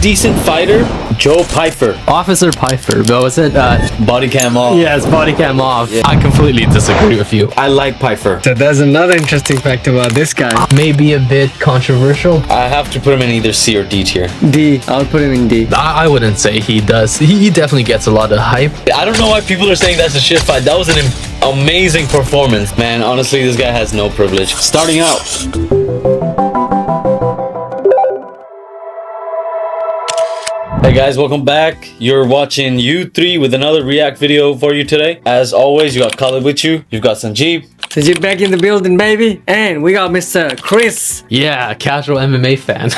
decent fighter. Joe Pyfer. Officer Pyfer, but was it? Body cam off. Yes, body cam off. Yeah. I completely disagree with you. I like Pyfer. So there's another interesting fact about this guy. Maybe a bit controversial. I have to put him in either C or D tier. D. I'll put him in D. I wouldn't say he does. He definitely gets a lot of hype. I don't know why people are saying that's a shit fight. That was an amazing performance. Man, honestly, this guy has no privilege. Starting out. Hey guys, welcome back. You're watching U3 with another react video for you today. As always, you got Khalid with you. You've got Sanjeev. Sanjeev back in the building, baby. And we got Mr. Chris. Yeah, casual MMA fan.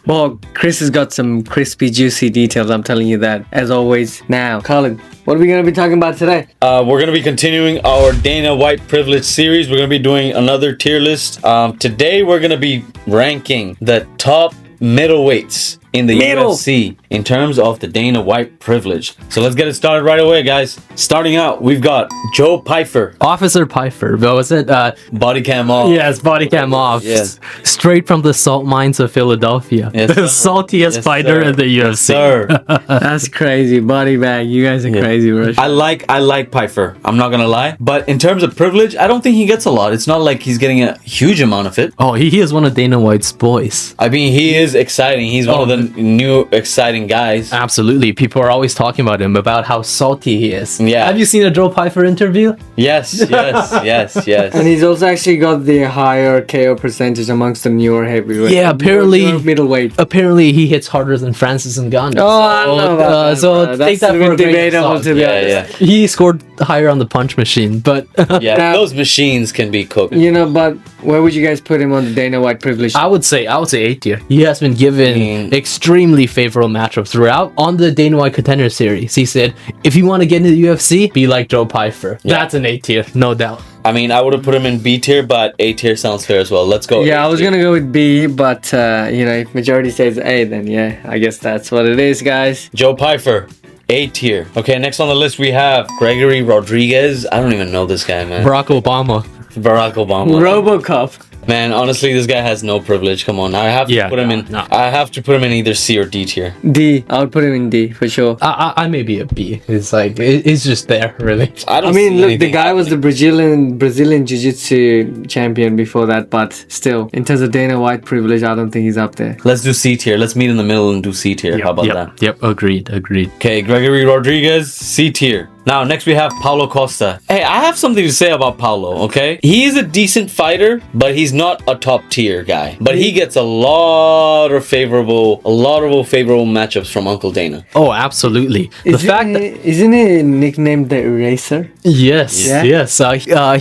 Well, Chris has got some crispy, juicy details, I'm telling you that. As always. Now, Khalid, what are we going to be talking about today? We're going to be continuing our Dana White Privilege series. We're going to be doing another tier list. Today, we're going to be ranking the top middleweights in the UFC in terms of the Dana White Privilege. So let's get it started right away, guys. Starting out, we've got Joe Pyfer. Officer Pyfer, but was it? Body cam off. Yes, body cam off. Yes. Straight from the salt mines of Philadelphia. Yes, the saltiest fighter in the UFC. Sir. That's crazy. Body bag. You guys are crazy, bro. I like Pyfer. I'm not gonna lie. But in terms of privilege, I don't think he gets a lot. It's not like he's getting a huge amount of it. Oh, he is one of Dana White's boys. I mean, he is exciting. He's one of the new exciting guys. Absolutely. People are always talking about him, about how salty he is. Yeah. Have you seen a Joe Pyfer interview? Yes. And he's also actually got the higher KO percentage amongst the newer heavyweight. Yeah, apparently newer middleweight. Apparently he hits harder than Francis Ngannou. Oh, I don't know about that, so bro. take That's that for a grain of debatable, salt. to be honest. He scored higher on the punch machine, but Yeah, those machines can be cooked. You know, but where would you guys put him on the Dana White Privilege? I would say A tier. He has been given extremely favorable matchups throughout. On the Dana White Contender Series, he said, if you want to get into the UFC, be like Joe Pyfer. Yeah. That's an A tier, no doubt. I mean, I would have put him in B tier, but A tier sounds fair as well. Let's go. Yeah, I was gonna go with B, but you know, if majority says A, then yeah, I guess that's what it is, guys. Joe Pyfer, A tier. Okay, next on the list we have Gregory Rodriguez. I don't even know this guy, man. Barack Obama. Barack Obama. RoboCop. Man, honestly, this guy has no privilege. Come on, I have to put him in. No. I have to put him in either C or D tier. D. I would put him in D for sure. I may be a B. It's like, it's just there, really. I I mean, see look, the anything guy was the happening. Brazilian Jiu-Jitsu champion before that, but still, in terms of Dana White privilege, I don't think he's up there. Let's do C tier. Let's meet in the middle and do C tier. How about that? Yep, agreed. Okay, Gregory Rodriguez, C tier. Now, next we have Paulo Costa. Hey, I have something to say about Paulo, okay? He is a decent fighter, but he's not a top tier guy. But he gets a lot of favorable matchups from Uncle Dana. Oh, absolutely. Isn't he nicknamed the Eraser? Yes.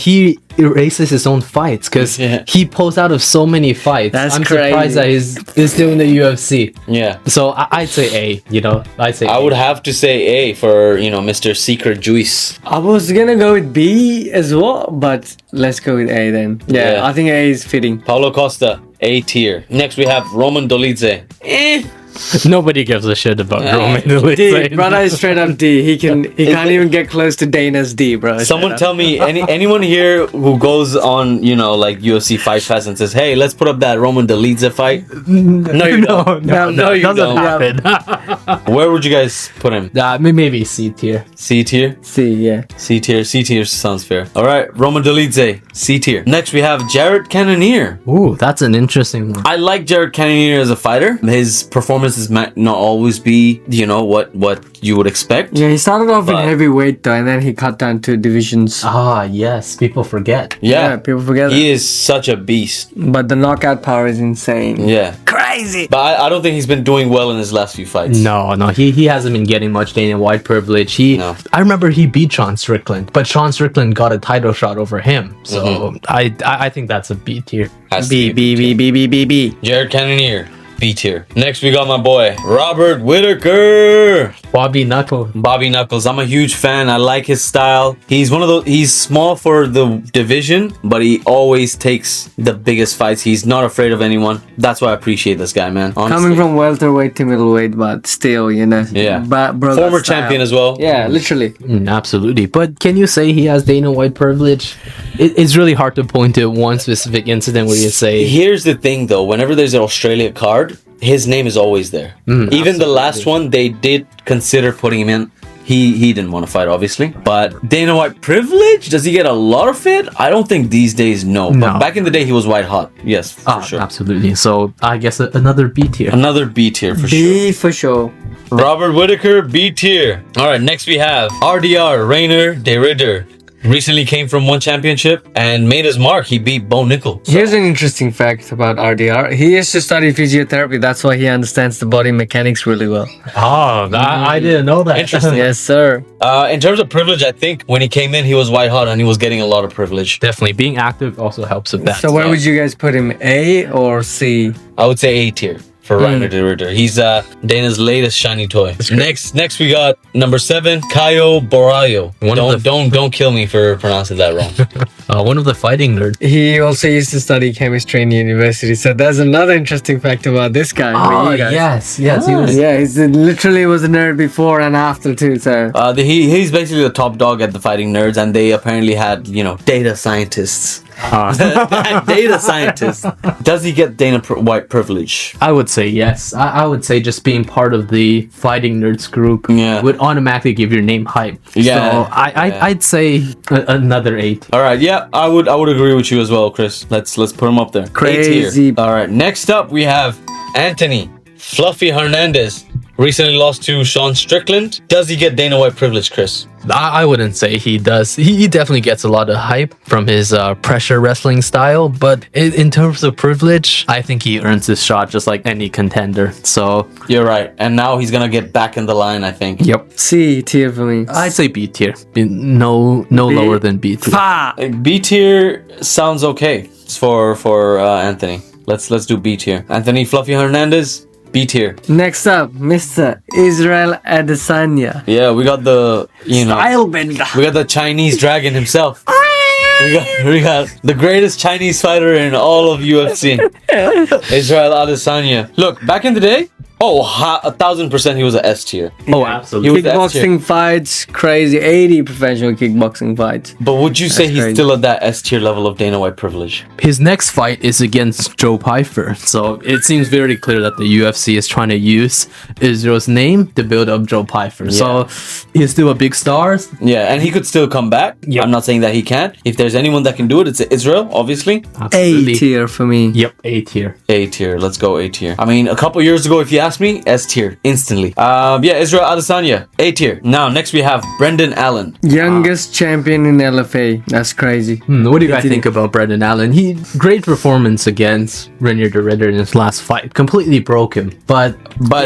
He erases his own fights because he pulls out of so many fights. That's I'm crazy. surprised that he's still in the UFC. Yeah. So I'd say A. I would have to say A for, Mr. Secret Juice. I was gonna go with B as well, but let's go with A then. Yeah. I think A is fitting. Paulo Costa, A tier. Next we have Roman Dolidze. Nobody gives a shit about Roman Dolidze. D, brother is straight up D. He can't even get close to Dana's D, bro. Someone tell me, anyone here who goes on, like UFC Fight Pass and says, hey, let's put up that Roman Dolidze fight? No, you don't. No, you doesn't don't. happen. Where would you guys put him? Maybe C tier. C tier? C, yeah. C tier sounds fair. All right, Roman Dolidze, C tier. Next we have Jared Cannonier. Ooh, that's an interesting one. I like Jared Cannonier as a fighter. His performances might not always be, what you would expect. Yeah, he started off in heavyweight though, and then he cut down to divisions. Ah, yes, people forget. Yeah, people forget he is such a beast. But the knockout power is insane. Yeah. Crazy. But I don't think he's been doing well in his last few fights. No, he hasn't been getting much Dana White privilege. I remember he beat Sean Strickland, but Sean Strickland got a title shot over him. So I think that's a B tier. B. Jared Cannonier, B tier. Next we got my boy Robert Whittaker. Bobby Knuckles. I'm a huge fan. I like his style. He's one of those. He's small for the division, but he always takes the biggest fights. He's not afraid of anyone. That's why I appreciate this guy, man. Honestly. Coming from welterweight to middleweight, but still, Yeah. Former champion as well. Yeah, literally. Absolutely. But can you say he has Dana White privilege? It's really hard to point to one specific incident where you say. Here's the thing, though. Whenever there's an Australia card, his name is always there. Even the last one, they did consider putting him in. He didn't want to fight, obviously. But Dana White privilege? Does he get a lot of it? I don't think these days, no. But back in the day, he was white hot. Yes, for sure. Absolutely. So I guess another B tier. Another B tier for sure. B for sure. Robert Whittaker, B tier. All right, next we have RDR, Reinier de Ridder. Recently came from one championship and made his mark. He beat Bo Nickel. So. Here's an interesting fact about RDR. He used to study physiotherapy. That's why he understands the body mechanics really well. Oh, I didn't know that. Interesting. Yes, sir. In terms of privilege, I think when he came in, he was white hot and he was getting a lot of privilege. Definitely. Being active also helps with that. So where would you guys put him? A or C? I would say A tier for Reinier de Ridder. He's Dana's latest shiny toy. Next we got number 7, Caio Borralho. Don't kill me for pronouncing that wrong. One of the fighting nerds. He also used to study chemistry in university. So that's another interesting fact about this guy. Oh, yes. He was. Yeah, he literally was a nerd before and after too. So he's basically the top dog at the fighting nerds, and they apparently had data scientists. Data scientist. Does he get Dana White privilege? I would say yes. I would say just being part of the fighting nerds group would automatically give your name hype. Yeah. So I'd say another 8. All right. Yeah, I would agree with you as well, Chris. Let's put him up there. Crazy. All right. Next up we have Anthony Fluffy Hernandez. Recently lost to Sean Strickland. Does he get Dana White privilege, Chris? I wouldn't say he does. He definitely gets a lot of hype from his pressure wrestling style, but in terms of privilege, I think he earns his shot just like any contender. So you're right, and now he's gonna get back in the line, I think. Yep. C tier for me. I'd say B tier. No lower than B tier. B tier sounds okay for Anthony. Let's do B tier. Anthony Fluffy Hernandez. B tier. Next up, Mr. Israel Adesanya. Yeah, we got the style bender. We got the Chinese dragon himself. we got the greatest Chinese fighter in all of UFC. Israel Adesanya. Look, back in the day, 1,000% he was a S tier. Oh, absolutely. Kickboxing fights, crazy. 80 professional kickboxing fights. But would you say he's still at that S tier level of Dana White privilege? His next fight is against Joe Pyfer. So it seems very clear that the UFC is trying to use Israel's name to build up Joe Pyfer. Yeah. So he's still a big star. Yeah, and he could still come back. Yep. I'm not saying that he can't. If there's anyone that can do it, it's Israel, obviously. Absolutely. A tier for me. Yep, A tier. A tier. Let's go A tier. I mean, a couple years ago, if you asked me, S tier instantly. Israel Adesanya, A tier. Now next we have Brendan Allen, youngest champion in LFA. That's crazy. What do you guys think about Brendan Allen? He great performance against Reinier de Ridder in his last fight. Completely broke him, but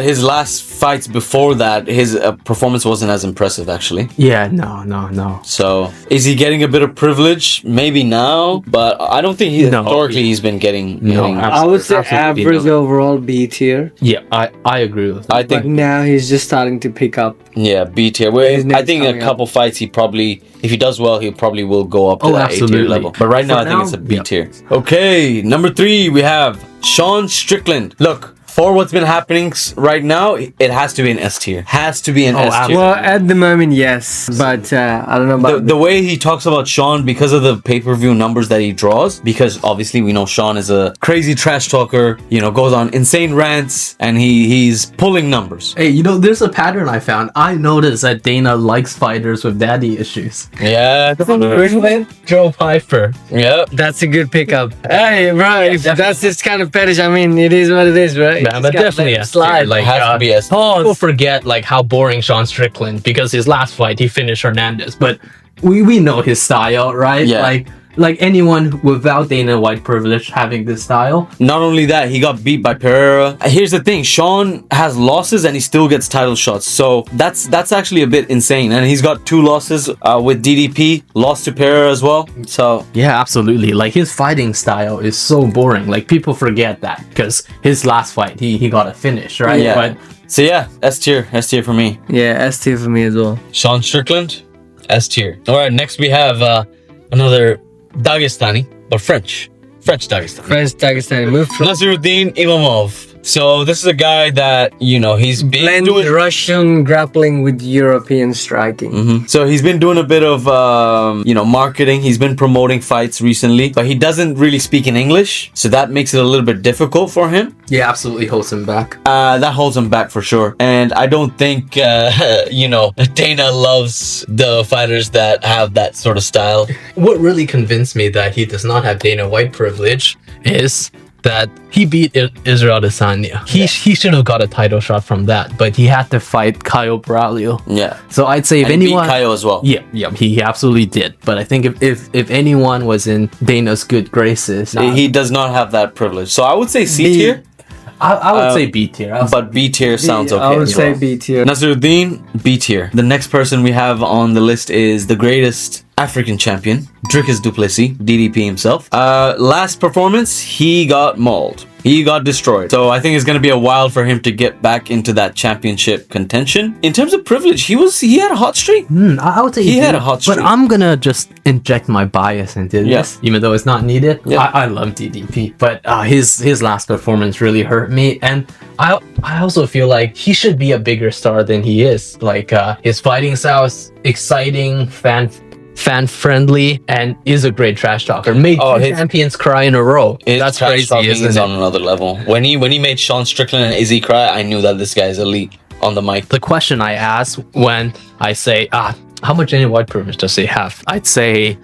his last fights before that, his performance wasn't as impressive actually. Yeah, no. So is he getting a bit of privilege? Maybe now, but I don't think historically he's been getting. I would say average overall B tier. Yeah, I agree with that. I think now he's just starting to pick up. Yeah, B tier. I think in a couple fights he probably, if he does well, he probably will go up to that A tier level. But right now I think it's a B tier. Okay, number 3 we have Sean Strickland. Look, for what's been happening right now, it has to be an S tier. Has to be an S tier. Well, at the moment, yes. But I don't know about... The way he talks about Sean, because of the pay-per-view numbers that he draws, because obviously we know Sean is a crazy trash talker, goes on insane rants, and he's pulling numbers. Hey, there's a pattern I found. I noticed that Dana likes fighters with daddy issues. Yeah. Joe Pyfer. Yeah. That's a good pickup. Hey, bro, if that's this kind of fetish, I mean, it is what it is, right? Yeah, but definitely a slide. Like, has to be a people forget how boring Sean Strickland, because his last fight he finished Hernandez, but we know his style, right? Yeah. Like anyone without Dana White privilege having this style. Not only that, he got beat by Pereira. Here's the thing, Sean has losses and he still gets title shots. So that's actually a bit insane. And he's got 2 losses with DDP, lost to Pereira as well. So yeah, absolutely. His fighting style is so boring. People forget that because his last fight he got a finish, right? Yeah. But so yeah, S tier for me. Yeah, S tier for me as well. Sean Strickland, S tier. All right, next we have another Dagestani, but French Dagestani. French Dagestani. Move from Nasiruddin Imamov. So this is a guy that, you know, he's been Blend doing... Russian grappling with European striking. So he's been doing a bit of, you know, marketing. He's been promoting fights recently, but he doesn't really speak in English. So that makes it a little bit difficult for him. Yeah, absolutely holds him back. That holds him back for sure. And I don't think, you know, Dana loves the fighters that have that sort of style. What really convinced me that he does not have Dana White privilege is that he beat Israel Adesanya. He should have got a title shot from that, but he had to fight Caio Borralho. Yeah. So I'd say if And he beat anyone, Caio as well. yeah, he absolutely did. But I think if anyone was in Dana's good graces, He does not have that privilege. So I would say C tier, I would say B tier. but B tier sounds okay. I would as say well. B tier. Nasruddin, B tier. The next person we have on the list is the greatest African champion, Dricus du Plessis, DDP himself. Last performance, he got mauled. He got destroyed. So I think it's going to be a while for him to get back into that championship contention. In terms of privilege, he had a hot streak. I would say He had did, a hot but streak. I'm gonna just inject my bias into this, even though it's not needed. Yeah. I love DDP, but his last performance really hurt me, and I also feel like he should be a bigger star than he is. Like his fighting style is exciting, fan friendly, and is a great trash talker. Made two champions cry in a row. That's crazy, isn't is it? on another level. When he made Sean Strickland and Izzy cry, I knew that this guy is elite on the mic. The question I ask when I say, how much Dana White privilege does he have? I'd say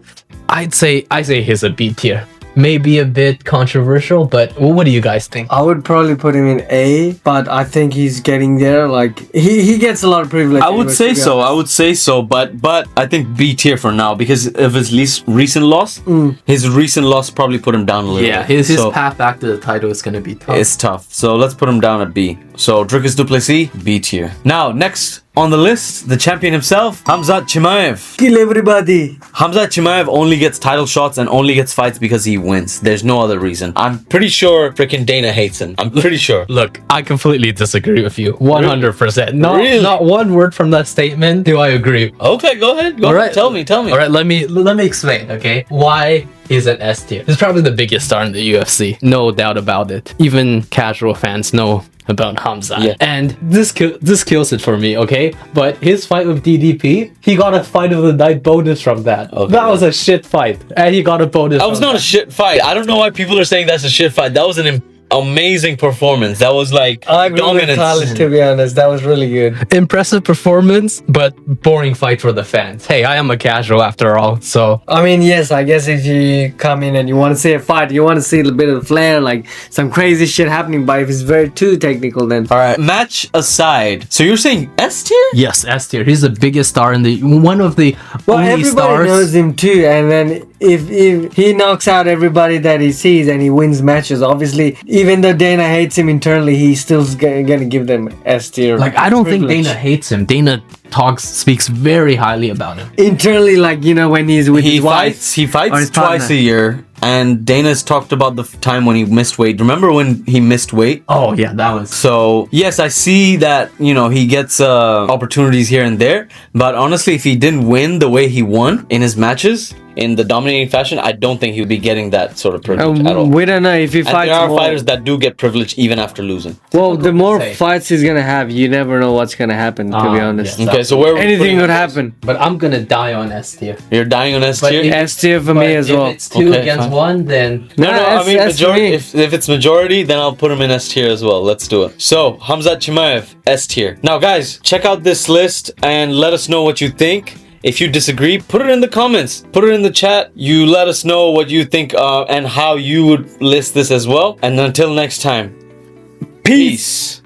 he's a B tier. Maybe a bit controversial, but what do you guys think? I would probably put him in A, but I think he's getting there. Like he gets a lot of privilege. I would say so. I would say so, but I think B tier for now because of his least recent loss. His recent loss probably put him down a little. Yeah, bit. his So path back to the title is gonna be tough. it's tough. So let's put him down at B. So Dricus du Plessis, B tier. Now next on the list, the champion himself, Khamzat Chimaev. Kill everybody. Khamzat Chimaev only gets title shots and only gets fights because he wins. There's no other reason. I'm pretty sure freaking Dana hates him. I'm pretty sure. Look, I completely disagree with you. 100%. Really? Not one word from that statement do I agree. Okay, go ahead. Go ahead. Tell me. All right, let me explain, okay? Why is an S tier? He's probably the biggest star in the UFC. No doubt about it. Even casual fans know about Khamzat. Yeah. And this kills it for me, okay? But his fight with DDP, he got a fight of the night bonus from that. Okay. That was a shit fight. And he got a bonus. That was not a shit fight. I don't know why people are saying that's a shit fight. That was an amazing performance. That was like I agree with Khaled, to be honest. That was really good. Impressive performance, but boring fight for the fans. Hey, I am a casual after all, so I mean, yes, I guess if you come in and you want to see a fight, you want to see a bit of flair, like some crazy shit happening, but if it's very too technical, then All right, match aside. So you're saying S tier? yes, S tier. He's the biggest star in the one of the well, only everybody stars. knows him too, and then if he knocks out everybody that he sees and he wins matches, obviously, even though Dana hates him internally, he's still gonna give them S tier. Like, I don't think privilege. Dana hates him. Dana speaks very highly about him. Internally, like, you know, when he's with He his wife. He or fights his twice partner. a year. And Dana's talked about the time when he missed weight. Remember when he missed weight? Oh yeah, that was. So yes, I see that, you know, he gets opportunities here and there. But honestly, if he didn't win the way he won in his matches, in the dominating fashion, I don't think he would be getting that sort of privilege at all. We don't know if he And fights there are more. fighters that do get privilege even after losing. Well, the more say. fights he's gonna have, you never know what's gonna happen. To be honest, yes. Okay, so where are we anything putting could it? happen. But I'm gonna die on S tier. You're dying on S But tier? if- S tier for But me as if well. it's two Okay, against fine. one, then No, I mean S for majority. me. If it's majority, then I'll put him in S tier as well. Let's do it. So Khamzat Chimaev, S tier. Now, guys, check out this list and let us know what you think. If you disagree, put it in the comments. Put it in the chat. You let us know what you think and how you would list this as well. And until next time, peace.